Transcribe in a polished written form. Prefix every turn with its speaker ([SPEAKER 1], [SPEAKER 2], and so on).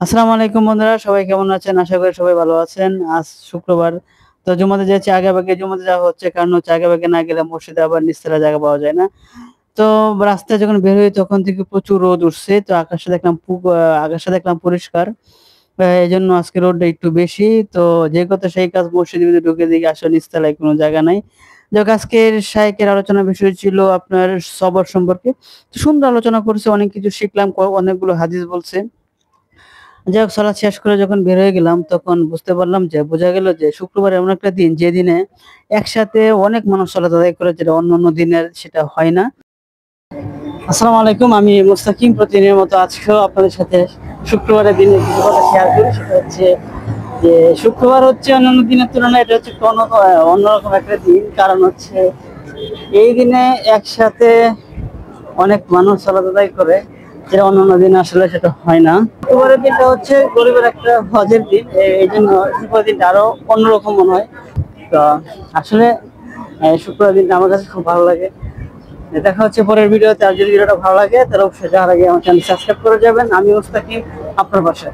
[SPEAKER 1] আসসালামু আলাইকুম বন্ধুরা, সবাই কেমন আছেন? আশা করি সবাই ভালো আছেন। আজ শুক্রবার, তো জুমাতে যাচ্ছি। আগে জুমাতে যাওয়া হচ্ছে, কারণ হচ্ছে আগে না গেলে মসজিদে আবার নিচতলা জায়গা পাওয়া যায় না। তো রাস্তায় যখন বের হই তখন থেকে প্রচুর রোদ উঠছে। তো আকাশটা দেখলাম পরিষ্কার। এজন্য আজকে রোদটা একটু বেশি। তো যে কথা সেই কাজ, মসজিদের ভিতরে ঢুকে দেখি আসলে নিচতলায় কোনো জায়গা নাই। যাক, আজকের শায়েখের আলোচনার বিষয় ছিল আপনার সবর সম্পর্কে। তো সুন্দর আলোচনা করছে, অনেক কিছু শিখলাম, অনেকগুলো হাদিস বলছে। যাই হোক, সালাত শেষ করে যখন বের হয়ে গেলাম তখন বোঝা গেল যে শুক্রবার এমন একটা দিন, যে দিনে একসাথে অনেক মানুষ সালাত আদায় করে, যেটা অন্যান্য দিনের সেটা হয় না। আসসালামু আলাইকুম, আমি মুস্তাকিম। প্রতিদিনের মতো আজকেও আপনাদের সাথে শুক্রবারের দিনে কিছু কথা শেয়ার করি। সেটা হচ্ছে যে শুক্রবার হচ্ছে অন্যান্য দিনের তুলনায় এটা হচ্ছে অন্যরকম একটা দিন। কারণ হচ্ছে এই দিনে একসাথে অনেক মানুষ সালাত আদায় করে, যেটা অন্যান্য দিনে আসলে সেটা হয় না। শুক্রবারের দিনটা হচ্ছে গরিবের একটা হজের দিন, এই জন্য শুক্রবার দিনটা আরো অন্যরকম মনে হয়। তো আসলে শুক্রবার দিনটা আমার কাছে খুব ভালো লাগে। দেখা হচ্ছে পরের ভিডিওতে। আর যদি ভিডিওটা ভালো লাগে তাহলে অবশ্যই যাওয়ার আগে আমার চ্যানেল সাবস্ক্রাইব করে যাবেন। আমি মুস্তাকিম, আপনার পাশে।